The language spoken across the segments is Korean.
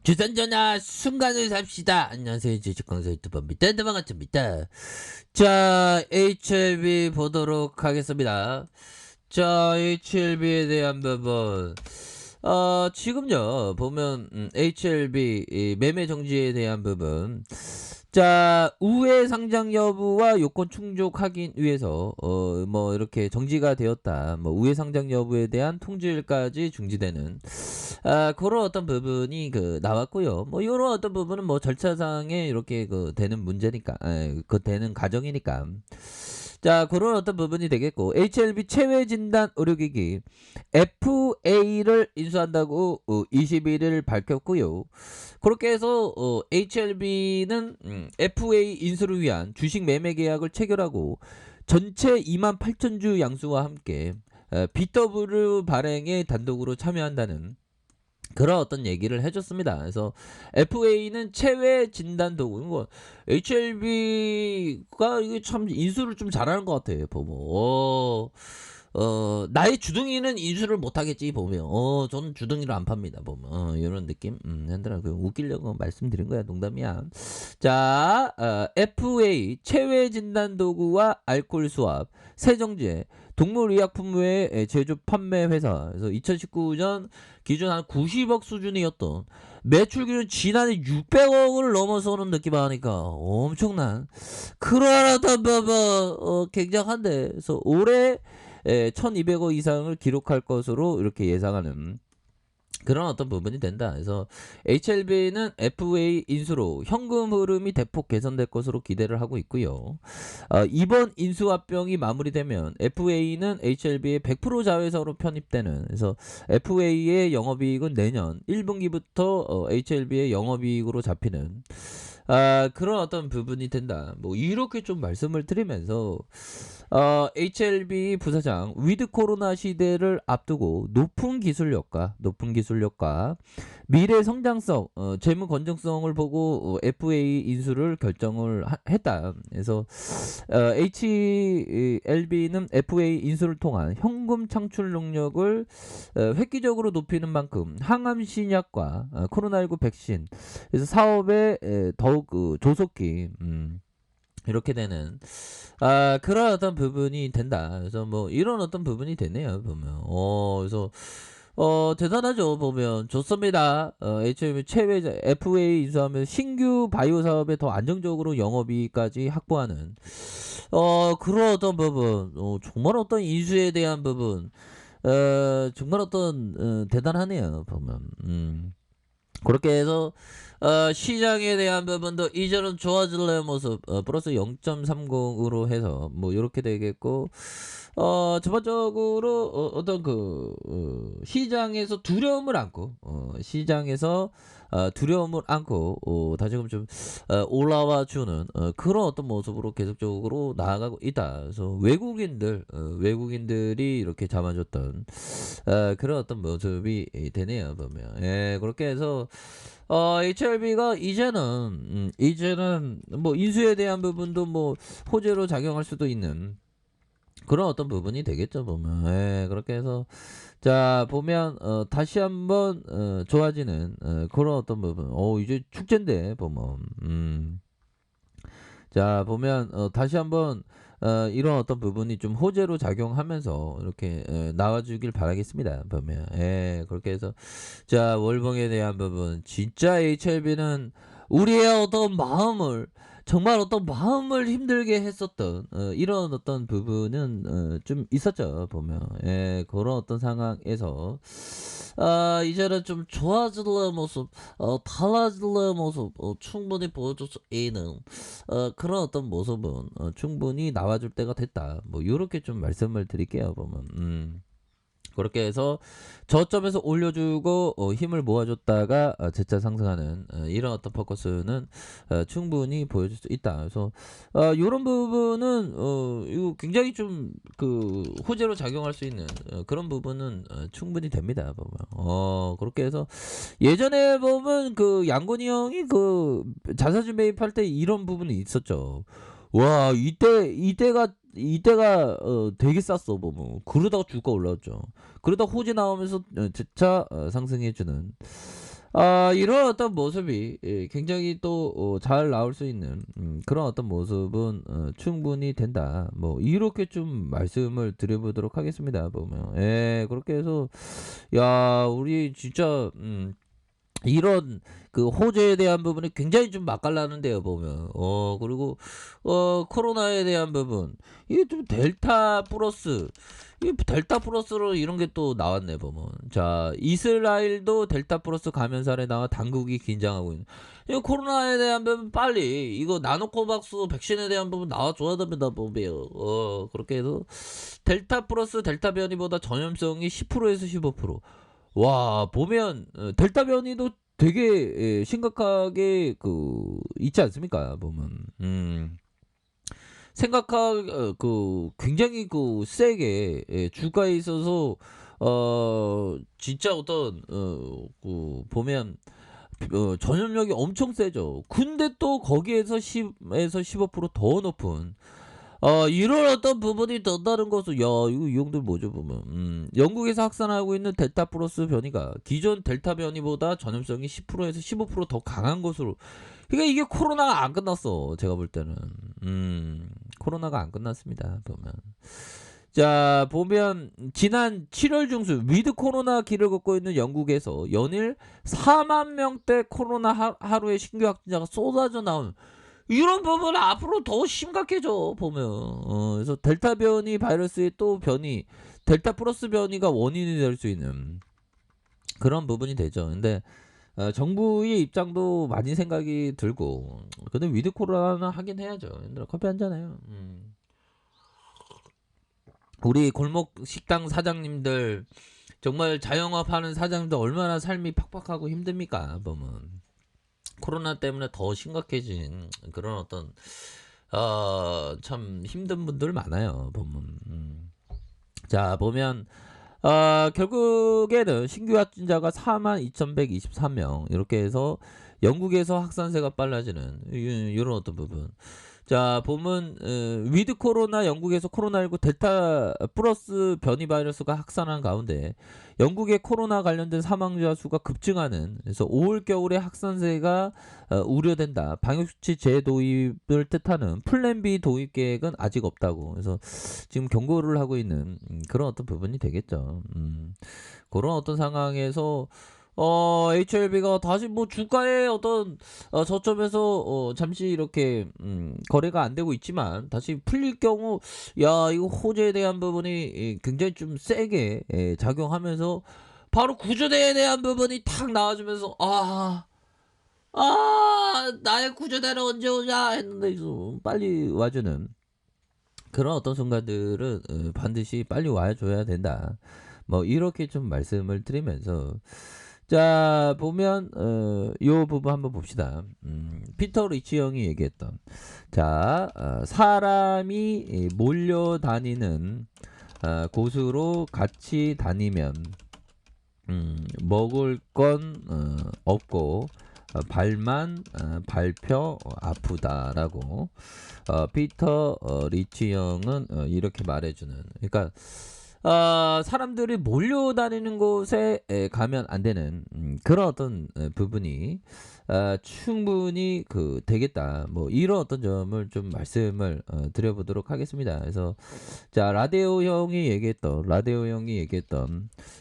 주선전화 순간을 삽시다. 안녕하세요. 주식강사 유튜버입니다. 반갑습니다. 자, HLB 보도록 하겠습니다. 자, HLB에 대한 부분. 지금요, 보면, HLB 매매 정지에 대한 부분. 자, 우회 상장 여부와 요건 충족 확인 위해서, 뭐, 이렇게 정지가 되었다. 뭐, 우회 상장 여부에 대한 통지일까지 중지되는, 그런 어떤 부분이 나왔고요. 뭐, 요런 어떤 부분은 뭐, 절차상에 이렇게 되는 문제니까, 되는 과정이니까. 자, 그런 어떤 부분이 되겠고, HLB 체외 진단 의료기기 FA를 인수한다고 21일 밝혔고요. 그렇게 해서 HLB는 FA 인수를 위한 주식 매매 계약을 체결하고 전체 28,000주 양수와 함께 BW 발행에 단독으로 참여한다는 그런 어떤 얘기를 해줬습니다. 그래서 FA는 체외 진단 도구. 뭐 HLB가 이게 참 인수를 좀 잘하는 것 같아요. 보면 나의 주둥이는 인수를 못하겠지 보면. 저는 주둥이를 안 팝니다. 보면 이런 느낌. 한더라고요. 웃기려고 말씀드린 거야. 농담이야. 자, FA 체외 진단 도구와 알코올 수압, 세정제, 동물의약품 외 제조 판매 회사. 그래서 2019년 기준 한 90억 수준이었던 매출 기준 지난해 600억을 넘어서는 느낌 하니까 엄청난 그러하다 봐봐 굉장한데. 그래서 올해 1200억 이상을 기록할 것으로 이렇게 예상하는 그런 어떤 부분이 된다. 그래서 HLB는 FA 인수로 현금 흐름이 대폭 개선될 것으로 기대를 하고 있고요. 이번 인수합병이 마무리되면 FA는 HLB의 100% 자회사로 편입되는, 그래서 FA의 영업이익은 내년 1분기부터 HLB의 영업이익으로 잡히는 그런 어떤 부분이 된다. 뭐 이렇게 좀 말씀을 드리면서 HLB 부사장 위드 코로나 시대를 앞두고 높은 기술력과 미래 성장성, 재무 건전성을 보고 FA 인수를 결정을 했다. 그래서 HLB는 FA 인수를 통한 현금 창출 능력을 획기적으로 높이는 만큼 항암 신약과 코로나19 백신, 그래서 사업에 더욱 조속히 이렇게 되는 그런 어떤 부분이 된다. 그래서 뭐 이런 어떤 부분이 되네요. 보면 그래서 대단하죠. 보면 좋습니다. HLB 체외 FA 인수하면 신규 바이오 사업에 더 안정적으로 영업이익까지 확보하는 그런 어떤 부분, 정말 어떤 인수에 대한 부분, 정말 어떤 대단하네요. 보면 그렇게 해서 시장에 대한 부분도 이전은 좋아질래 모습 플러스 0.30으로 해서 뭐 이렇게 되겠고, 전반적으로 어떤 시장에서 두려움을 안고 다시금 좀 올라와 주는 그런 어떤 모습으로 계속적으로 나아가고 있다. 그래서 외국인들이 이렇게 잡아줬던 그런 어떤 모습이 되네요. 보면 그렇게 해서 HLB가 이제는 뭐 인수에 대한 부분도 뭐 호재로 작용할 수도 있는 그런 어떤 부분이 되겠죠. 보면 그렇게 해서 자 보면 다시 한번 좋아지는 그런 어떤 부분. 이제 축제인데 보면 자 보면 다시 한번 이런 어떤 부분이 좀 호재로 작용하면서 이렇게 나와주길 바라겠습니다. 보면 그렇게 해서 자 월봉에 대한 부분, 진짜 HLB는 우리의 어떤 마음을 정말 어떤 마음을 힘들게 했었던 이런 어떤 부분은 좀 있었죠. 보면 그런 어떤 상황에서 이제는 좀 좋아질래 모습, 달라질래 모습 충분히 보여줄 수 있는 그런 어떤 모습은 충분히 나와줄 때가 됐다. 뭐 이렇게 좀 말씀을 드릴게요. 보면 그렇게 해서 저점에서 올려주고 힘을 모아줬다가 재차 상승하는 이런 어떤 포커스는 충분히 보여줄 수 있다. 그래서 이런 부분은 이거 굉장히 좀 호재로 작용할 수 있는 그런 부분은 충분히 됩니다. 보면 그렇게 해서 예전에 보면 양곤이 형이 자사주 매입할 때 이런 부분이 있었죠. 와 이때가 되게 쌌어. 보면 그러다가 주가 올라왔죠. 그러다 호재 나오면서 재차 상승해주는 이런 어떤 모습이 굉장히 또 잘 나올 수 있는 그런 어떤 모습은 충분히 된다. 뭐 이렇게 좀 말씀을 드려보도록 하겠습니다. 보면 그렇게 해서 야 우리 진짜 이런 그 호재에 대한 부분이 굉장히 좀 맛깔나는데요 보면. 코로나에 대한 부분 이게 좀 델타 플러스 이 델타 플러스로 이런 게 또 나왔네 보면. 자 이스라엘도 델타 플러스 감염 사례 나와 당국이 긴장하고 있는. 이 코로나에 대한 부분 빨리 이거 나노코박스 백신에 대한 부분 나와줘야 됩니다 보면. 그렇게 해서 델타 플러스 델타 변이보다 전염성이 10%에서 15%. 와 보면 델타 변이도 되게 심각하게 그 있지 않습니까 보면. 굉장히 그 세게 주가에 있어서 진짜 어떤 그 보면 전염력이 엄청 세죠. 근데 또 거기에서 10에서 15%더 높은 이런 어떤 부분이 든다는 것은 야 이거 이 형들 뭐죠 보면. 영국에서 확산하고 있는 델타 플러스 변이가 기존 델타 변이보다 전염성이 10%에서 15%더 강한 것으로. 그러니까 이게 코로나가 안 끝났어 제가 볼 때는. 코로나가 안 끝났습니다 보면. 자 보면 지난 7월 중순 위드 코로나 길을 걷고 있는 영국에서 연일 4만 명대 코로나 하루에 신규 확진자가 쏟아져 나오는 이런 부분은 앞으로 더 심각해져 보면. 그래서 델타 변이 바이러스의 또 변이 델타 플러스 변이가 원인이 될 수 있는 그런 부분이 되죠. 근데 정부의 입장도 많이 생각이 들고 근데 위드 코로나는 하긴 해야죠. 얘들아 커피 한 잔해요. 우리 골목 식당 사장님들 정말 자영업하는 사장님들 얼마나 삶이 팍팍하고 힘듭니까 보면. 코로나 때문에 더 심각해진 그런 어떤 참 힘든 분들 많아요 보면. 자 보면 결국에는 신규 확진자가 42,123명 이렇게 해서 영국에서 확산세가 빨라지는 이런 어떤 부분. 자 보면 위드 코로나 영국에서 코로나19 델타 플러스 변이 바이러스가 확산한 가운데 영국의 코로나 관련된 사망자 수가 급증하는. 그래서 5월 겨울에 확산세가 우려된다. 방역수칙 재도입을 뜻하는 플랜 B 도입 계획은 아직 없다고. 그래서 지금 경고를 하고 있는 그런 어떤 부분이 되겠죠. 그런 어떤 상황에서 HLB가 다시 뭐 주가의 어떤 저점에서 잠시 이렇게 거래가 안 되고 있지만 다시 풀릴 경우 야 이거 호재에 대한 부분이 굉장히 좀 세게 작용하면서 바로 구조대에 대한 부분이 탁 나와주면서 나의 구조대는 언제 오냐 했는데 좀 빨리 와주는 그런 어떤 순간들은 반드시 빨리 와줘야 된다. 뭐 이렇게 좀 말씀을 드리면서 자 보면 요 부분 한번 봅시다. 피터 리치 형이 얘기했던 자 사람이 몰려다니는 곳으로 같이 다니면 먹을 건 없고 발만 밟혀 아프다라고 피터 리치 형은 이렇게 말해주는. 그러니까 사람들이 몰려다니는 곳에 가면 안 되는 그런 어떤 부분이 충분히 그 되겠다. 뭐 이런 어떤 점을 좀 말씀을 드려보도록 하겠습니다. 그래서 자 라데오 형이 얘기했던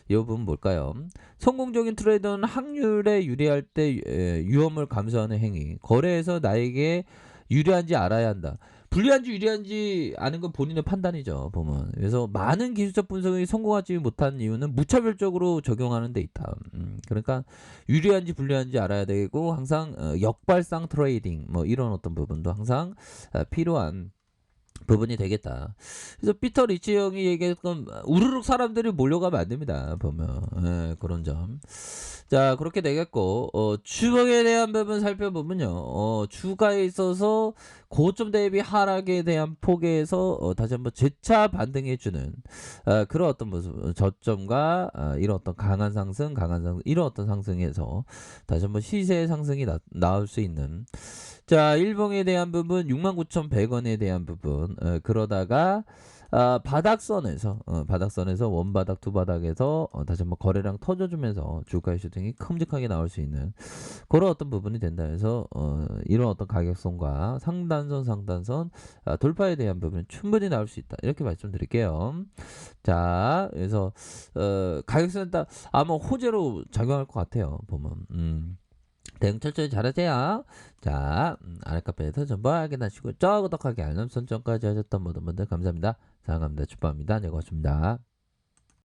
이 부분 뭘까요? 성공적인 트레이더는 확률에 유리할 때 위험을 감수하는 행위. 거래에서 나에게 유리한지 알아야 한다. 불리한지 유리한지 아는 건 본인의 판단이죠 보면. 그래서 많은 기술적 분석이 성공하지 못한 이유는 무차별적으로 적용하는 데 있다. 그러니까 유리한지 불리한지 알아야 되고 항상 역발상 트레이딩 뭐 이런 어떤 부분도 항상 필요한 부분이 되겠다. 그래서 피터 리치 형이 얘기했던 우르륵 사람들이 몰려가면 안 됩니다 보면. 그런 점. 자 그렇게 되겠고 주봉에 대한 부분 살펴보면요. 주가에 있어서 고점 대비 하락에 대한 폭에서 다시 한번 재차 반등해주는 그런 어떤 모습 저점과 이런 어떤 강한 상승 이런 어떤 상승에서 다시 한번 시세 상승이 나올 수 있는. 자 일봉에 대한 부분 69,100원에 대한 부분 그러다가 바닥선에서 원바닥 투바닥에서 다시 한번 거래량 터져주면서 주가의 슈팅이 큼직하게 나올 수 있는 그런 어떤 부분이 된다 해서 이런 어떤 가격선과 상단선 돌파에 대한 부분은 충분히 나올 수 있다 이렇게 말씀드릴게요. 자, 그래서 가격선은 딱 아마 호재로 작용할 것 같아요. 보면 대응 철저히 잘하세요. 자, 아랫카페에서 전부 확인하시고 구독하기 알람 설정까지 하셨던 모든 분들 감사합니다. 사랑합니다. 축복합니다. 네, 고맙습니다.